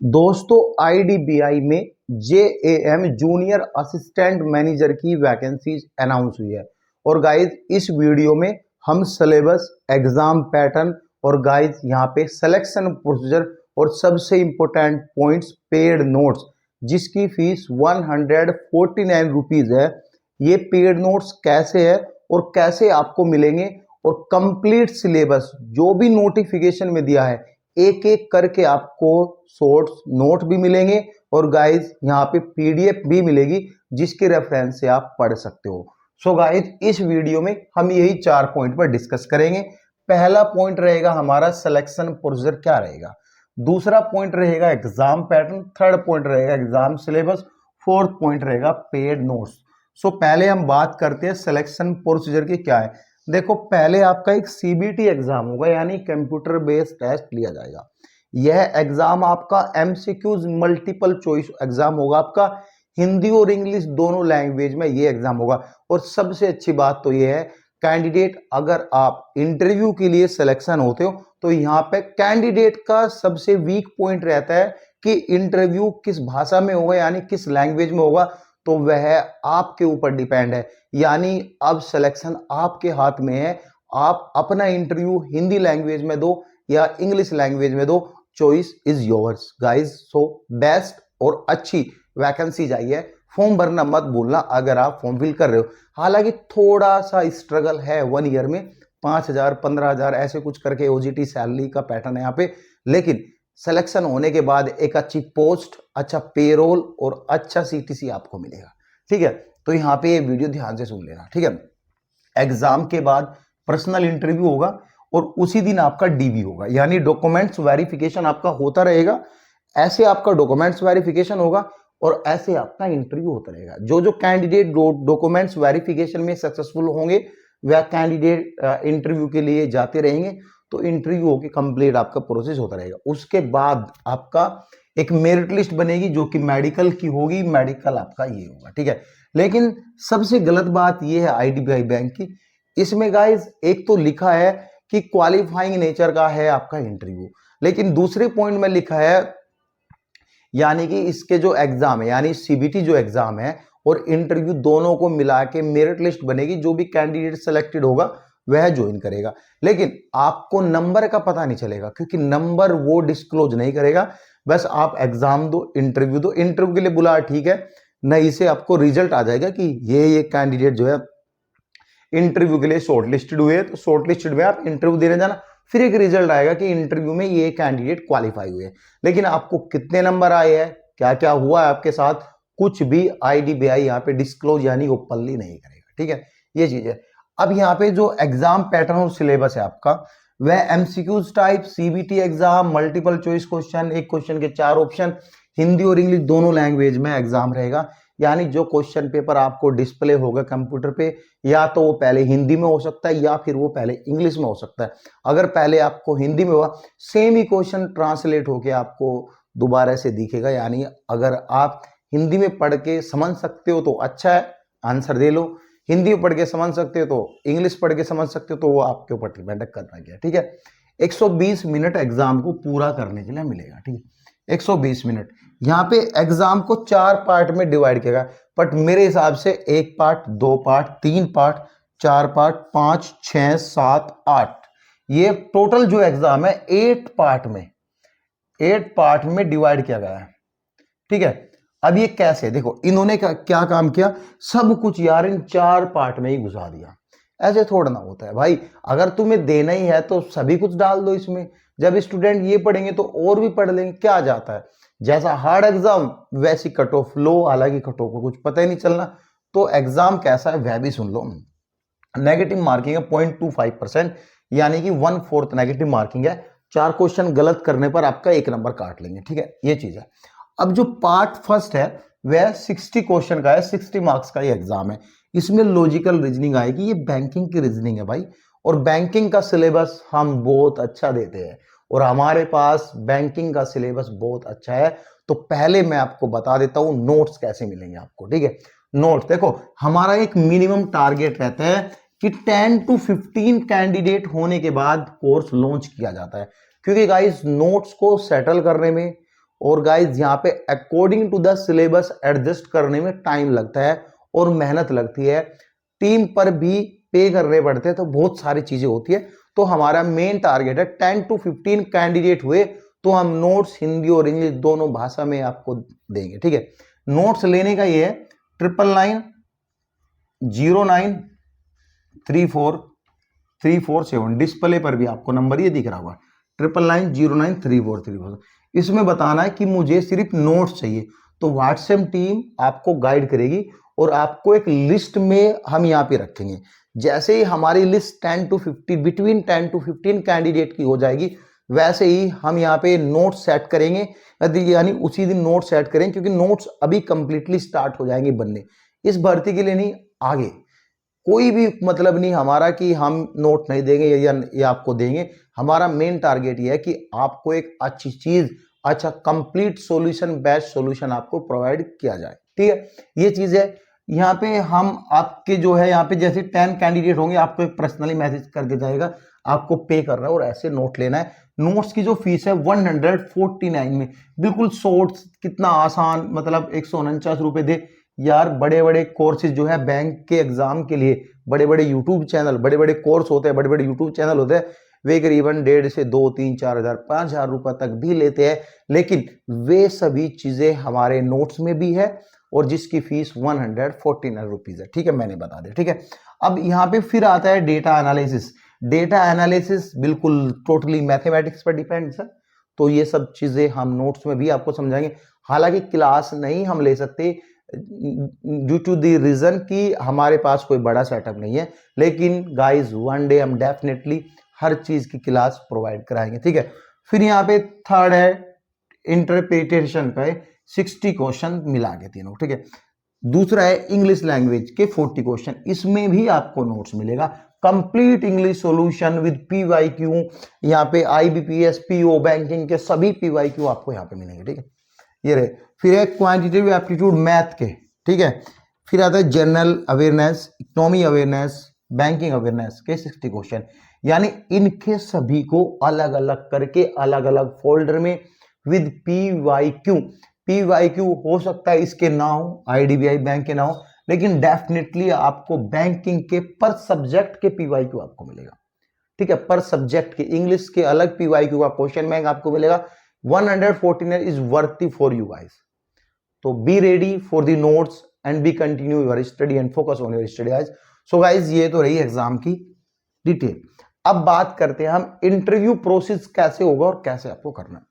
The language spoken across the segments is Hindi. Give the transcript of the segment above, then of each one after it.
दोस्तों आईडीबीआई में जेएएम जूनियर असिस्टेंट मैनेजर की वैकेंसीज अनाउंस हुई है। और गाइज इस वीडियो में हम सिलेबस, एग्जाम पैटर्न और गाइज यहाँ पे सिलेक्शन प्रोसीजर और सबसे इंपॉर्टेंट पॉइंट्स, पेड नोट्स जिसकी फीस 149 रुपीज है। ये पेड नोट्स कैसे है और कैसे आपको मिलेंगे, और कंप्लीट सिलेबस जो भी नोटिफिकेशन में दिया है एक एक करके आपको शॉर्ट्स नोट भी मिलेंगे और गाइज यहाँ पे पीडीएफ भी मिलेगी जिसके रेफरेंस से आप पढ़ सकते हो। सो गाइज इस वीडियो में हम यही 4 पॉइंट पर डिस्कस करेंगे। पहला पॉइंट रहेगा हमारा सिलेक्शन प्रोसीजर क्या रहेगा, दूसरा पॉइंट रहेगा एग्जाम पैटर्न, थर्ड पॉइंट रहेगा एग्जाम सिलेबस, फोर्थ पॉइंट रहेगा पेड नोट्स। सो पहले हम बात करते हैं सिलेक्शन प्रोसीजर की क्या है। देखो पहले आपका एक सीबीटी एग्जाम होगा यानी कंप्यूटर बेस्ड टेस्ट लिया जाएगा। यह एग्जाम आपका एमसीक्यूज मल्टीपल चॉइस एग्जाम होगा, आपका हिंदी और इंग्लिश दोनों लैंग्वेज में ये एग्जाम होगा। और सबसे अच्छी बात तो ये है कैंडिडेट, अगर आप इंटरव्यू के लिए सिलेक्शन होते हो तो यहाँ पे कैंडिडेट का सबसे वीक पॉइंट रहता है कि इंटरव्यू किस भाषा में होगा यानी किस लैंग्वेज में होगा, तो वह आपके ऊपर डिपेंड है। यानी अब सिलेक्शन आपके हाथ में है, आप अपना इंटरव्यू हिंदी लैंग्वेज में दो या इंग्लिश लैंग्वेज में दो, choice is yours guys. So best और अच्छी वैकेंसी चाहिए, फॉर्म भरना मत भूलना अगर आप फॉर्म फिल कर रहे हो। हालांकि थोड़ा सा स्ट्रगल है 1 ईयर में, 5,000 15,000 ऐसे कुछ करके ओजीटी सैलरी का पैटर्न है यहाँ पे, लेकिन सिलेक्शन होने के बाद एक अच्छी पोस्ट, अच्छा पेरोल और अच्छा सीटीसी आपको मिलेगा। ठीक है, तो यहाँ पे ये वीडियो ध्यान से सुन लेना। ठीक है, एग्जाम के बाद पर्सनल इंटरव्यू होगा और उसी दिन आपका डीवी होगा यानी डॉक्यूमेंट्स वेरिफिकेशन आपका होता रहेगा। ऐसे आपका डॉक्यूमेंट्स वेरिफिकेशन होगा और ऐसे आपका इंटरव्यू होता रहेगा। जो जो कैंडिडेट डॉक्यूमेंट्स वेरिफिकेशन में सक्सेसफुल होंगे वह कैंडिडेट इंटरव्यू के लिए जाते रहेंगे, तो इंटरव्यू होकर कंप्लीट आपका प्रोसेस होता रहेगा। उसके बाद आपका एक मेरिट लिस्ट बनेगी जो कि मेडिकल की होगी, मेडिकल आपका ये होगा। ठीक है, लेकिन सबसे गलत बात ये है आईडीबीआई बैंक की, इसमें गाइज एक तो लिखा है कि क्वालिफाइंग नेचर का है आपका इंटरव्यू, लेकिन दूसरे पॉइंट में लिखा है यानी कि इसके जो एग्जाम है यानी सीबीटी जो एग्जाम है और इंटरव्यू दोनों को मिला के मेरिट लिस्ट बनेगी, जो भी कैंडिडेट सिलेक्टेड होगा वह ज्वाइन करेगा। लेकिन आपको नंबर का पता नहीं चलेगा क्योंकि नंबर वो डिस्क्लोज नहीं करेगा। बस आप एग्जाम दो, इंटरव्यू दो, इंटरव्यू के लिए बुला ठीक है, नहीं से आपको रिजल्ट आ जाएगा कि ये कैंडिडेट जो है इंटरव्यू के लिए शॉर्टलिस्टेड हुए, तो शॉर्टलिस्टेड में आप इंटरव्यू देने जाना, फिर एक रिजल्ट आएगा कि इंटरव्यू में ये कैंडिडेट क्वालिफाई हुए। लेकिन आपको कितने नंबर आए हैं, क्या क्या हुआ है आपके साथ, कुछ भी आईडीबीआई यहाँ पे डिस्क्लोज यानी ओपनली नहीं करेगा। ठीक है, ये चीज है। अब यहाँ पे जो एग्जाम पैटर्न और सिलेबस है आपका वह MCQs type CBT exam, multiple choice question, एक क्वेश्चन के 4 ऑप्शन, हिंदी और इंग्लिश दोनों लैंग्वेज में एग्जाम रहेगा। यानी जो क्वेश्चन पेपर आपको डिस्प्ले होगा कंप्यूटर पे, या तो वो पहले हिंदी में हो सकता है या फिर वो पहले इंग्लिश में हो सकता है। अगर पहले आपको हिंदी में हुआ, सेम ही क्वेश्चन ट्रांसलेट होके आपको दोबारा से दिखेगा। यानी अगर आप हिंदी में पढ़ के समझ सकते हो तो अच्छा है, आंसर दे लो। हिंदी में पढ़ के समझ सकते हो तो इंग्लिश पढ़ के समझ सकते हो, तो वो आपके ऊपर डिपेंड करना क्या। ठीक है, 120 मिनट एग्जाम को पूरा करने के लिए मिलेगा। ठीक है, 120 मिनट। यहाँ पे एग्जाम को 4 पार्ट में डिवाइड किया गया, बट मेरे हिसाब से 1 पार्ट, 2 पार्ट, 3 पार्ट, 4 पार्ट, 5, 6, 7, 8, ये टोटल जो एग्जाम है 8 पार्ट में डिवाइड किया गया है। ठीक है, अब ये कैसे, देखो इन्होंने क्या काम किया, सब कुछ यार इन 4 पार्ट में ही घुसा दिया। ऐसे थोड़ा ना होता है भाई, अगर तुम्हें देना ही है तो सभी कुछ डाल दो इसमें। जब स्टूडेंट ये पढ़ेंगे तो और भी पढ़ लेंगे, क्या जाता है। जैसा हार्ड एग्जाम वैसी कट ऑफ लो, हालांकि कट ऑफ को कुछ पता ही नहीं चलना। तो एग्जाम कैसा है वह भी सुन लो। नेगेटिव मार्किंग है 0.25%, यानी कि 1/4 नेगेटिव मार्किंग है। 4 क्वेश्चन गलत करने पर आपका 1 नंबर काट लेंगे। ठीक है, ये चीज है। अब जो पार्ट फर्स्ट है वह 60 क्वेश्चन का है, 60 मार्क्स का ये एग्जाम है। इसमें लॉजिकल रीजनिंग आएगी, ये बैंकिंग की रीजनिंग है भाई। और बैंकिंग का सिलेबस हम बहुत अच्छा देते हैं और हमारे पास बैंकिंग का सिलेबस बहुत अच्छा है। तो पहले मैं आपको बता देता हूं नोट्स कैसे मिलेंगे आपको। ठीक है, नोट्स देखो, हमारा एक मिनिमम टारगेट रहता है कि 10 to 15 कैंडिडेट होने के बाद कोर्स लॉन्च किया जाता है, क्योंकि गाइस नोट्स को सेटल करने में और गाइज यहाँ पे according to the syllabus adjust करने में टाइम लगता है और मेहनत लगती है, टीम पर भी पे करने पड़ते हैं, तो बहुत सारी चीजें होती है। तो हमारा मेन टारगेट है 10 to 15 कैंडिडेट हुए तो हम नोट्स हिंदी और इंग्लिश दोनों भाषा में आपको देंगे। ठीक है, नोट्स लेने का ये है 9999043447, डिस्प्ले पर भी आपको नंबर ये दिख रहा होगा 9999043447। इसमें बताना है कि मुझे सिर्फ नोट्स चाहिए, तो व्हाट्सएप टीम आपको गाइड करेगी और आपको एक लिस्ट में हम यहाँ पे रखेंगे। जैसे ही हमारी list 10 to 15 between 10 to 15 candidate की हो जाएगी, वैसे ही हम यहाँ पे नोट सेट करेंगे, यानी उसी दिन नोट सेट करेंगे, क्योंकि नोट्स अभी कंप्लीटली स्टार्ट हो जाएंगे बनने। इस भर्ती के लिए नहीं, आगे कोई भी मतलब नहीं हमारा कि हम नोट नहीं देंगे या आपको देंगे। हमारा मेन टारगेट ये है कि आपको एक अच्छी चीज, अच्छा कंप्लीट सॉल्यूशन, बेस्ट सॉल्यूशन आपको प्रोवाइड किया जाए। ठीक है, ये चीज है। यहाँ पे हम आपके जो है यहाँ पे जैसे 10 कैंडिडेट होंगे, आपको एक पर्सनली मैसेज करके जाएगा, आपको पे करना है और ऐसे नोट लेना है। नोट्स की जो फीस है 149 में, बिल्कुल शॉर्ट, कितना आसान, मतलब 149 रुपए दे यार। बड़े बड़े कोर्सेज जो है बैंक के एग्जाम के लिए, बड़े बड़े यूट्यूब चैनल, बड़े बड़े कोर्स होते हैं, बड़े बड़े यूट्यूब चैनल होते हैं, वे करीबन 1.5 से 2, 3, 4 हजार, 5 हजार रुपए तक भी लेते हैं, लेकिन वे सभी चीजें हमारे नोट्स में भी है और जिसकी फीस 149 रुपीज है। ठीक है, मैंने बता दिया। ठीक है, अब यहाँ पे फिर आता है डेटा एनालिसिस। डेटा एनालिसिस बिल्कुल टोटली मैथमेटिक्स पर डिपेंड है, तो ये सब चीजें हम नोट्स में भी आपको समझाएंगे। हालांकि क्लास नहीं हम ले सकते ड्यू टू द रीजन कि हमारे पास कोई बड़ा सेटअप नहीं है, लेकिन गाइस वन डे हम डेफिनेटली हर चीज की क्लास प्रोवाइड कराएंगे। ठीक है, फिर यहाँ पे थर्ड है इंटरप्रिटेशन का 60 क्वेश्चन मिला के तीनों। ठीक है, दूसरा है इंग्लिश लैंग्वेज के 40 क्वेश्चन, इसमें भी आपको नोट्स मिलेगा, complete English solution with PYQ. यहाँ पे आईबीपीएस, पीओ, बैंकिंग के सभी पीवाईक्यू आपको यहाँ पे मिलेंगे। ठीक है, ये रहे। फिर है क्वांटिटेटिव एप्टीट्यूड मैथ के। ठीक है, फिर आता है general awareness, economy awareness, banking awareness के 60 क्वेश्चन, यानी इनके सभी को अलग अलग करके अलग अलग फोल्डर में विद पीवाईक्यू। पीवाईक्यू हो सकता है इसके ना हो, आईडीबीआई बैंक के ना हो, लेकिन डेफिनेटली आपको बैंकिंग के पर सब्जेक्ट के पीवाईक्यू आपको मिलेगा। ठीक है, पर सब्जेक्ट के, इंग्लिश के अलग पीवाईक्यू का क्वेश्चन बैंक आपको मिलेगा। 149 is worthy for you guys, तो be ready for the notes and be continue your study and focus on your study guys. So guys ये तो रही एग्जाम की डिटेल। अब बात करते हैं हम इंटरव्यू प्रोसेस कैसे होगा और कैसे आपको करना है।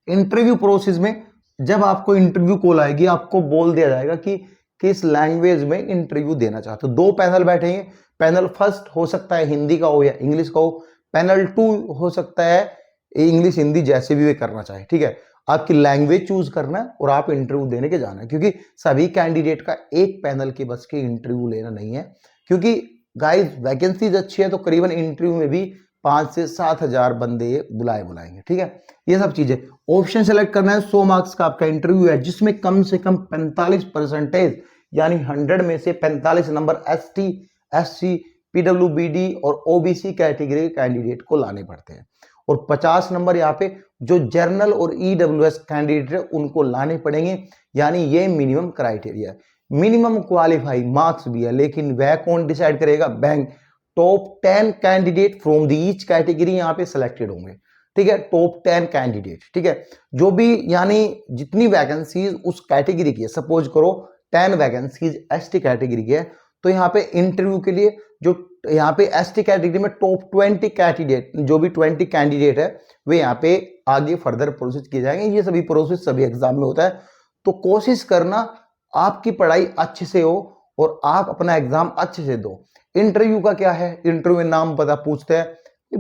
इंटरव्यू प्रोसेस में जब आपको इंटरव्यू कॉल आएगी, आपको बोल दिया जाएगा कि किस लैंग्वेज में इंटरव्यू देना चाहते हो। 2 पैनल बैठेंगे, पैनल फर्स्ट हो सकता है हिंदी का हो या इंग्लिश का हो, पैनल 2 हो सकता है इंग्लिश हिंदी, जैसे भी वे करना चाहे। ठीक है, आपकी लैंग्वेज चूज करना है और आप इंटरव्यू देने के जाना है, क्योंकि सभी कैंडिडेट का एक पैनल के बस के इंटरव्यू लेना नहीं है, क्योंकि गाइस वैकेंसीज अच्छी है तो करीबन इंटरव्यू में भी 5 से 7 हजार बंदे बुलाएंगे। ठीक है, ये सब चीजें। ऑप्शन सेलेक्ट करना है, 100 मार्क्स का आपका इंटरव्यू है, जिसमें कम से कम 45% यानी 100 में से 45 नंबर एसटी, एससी, पीडब्ल्यूबीडी और ओबीसी कैटेगरी के कैंडिडेट को लाने पड़ते हैं, और 50 नंबर यहाँ पे जो जर्नल और ईडब्ल्यूएस कैंडिडेट है उनको लाने पड़ेंगे, यानी ये मिनिमम क्राइटेरिया है। मिनिमम क्वालिफाई मार्क्स भी है, लेकिन वह कौन डिसाइड करेगा? Bank. Top 10 candidate from the each category यहाँ पे सिलेक्टेड होंगे। ठीक है, टॉप 10 कैंडिडेट। ठीक है, जो भी यानी जितनी वैकेंसीज उस कैटेगरी की है, सपोज करो 10 वैकेंसीज एसटी कैटेगरी की है, तो यहाँ पे इंटरव्यू के लिए जो यहाँ पे एसटी कैटेगरी में टॉप 20 कैंडिडेट, जो भी 20 कैंडिडेट है, वे यहाँ पे आगे फर्दर प्रोसेस किए जाएंगे। ये सभी प्रोसेस सभी एग्जाम में होता है, तो कोशिश करना आपकी पढ़ाई अच्छे से हो और आप अपना एग्जाम अच्छे से दो। इंटरव्यू का क्या है, इंटरव्यू में नाम पता पूछते हैं,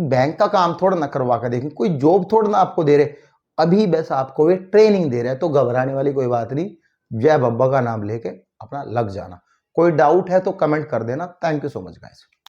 बैंक का काम थोड़ा ना करवा कर देखें, कोई जॉब थोड़ा ना आपको दे रहे, अभी बस आपको वे ट्रेनिंग दे रहे हैं, तो घबराने वाली कोई बात नहीं। जय बब्बा का नाम लेके अपना लग जाना। कोई डाउट है तो कमेंट कर देना। Thank you so much guys.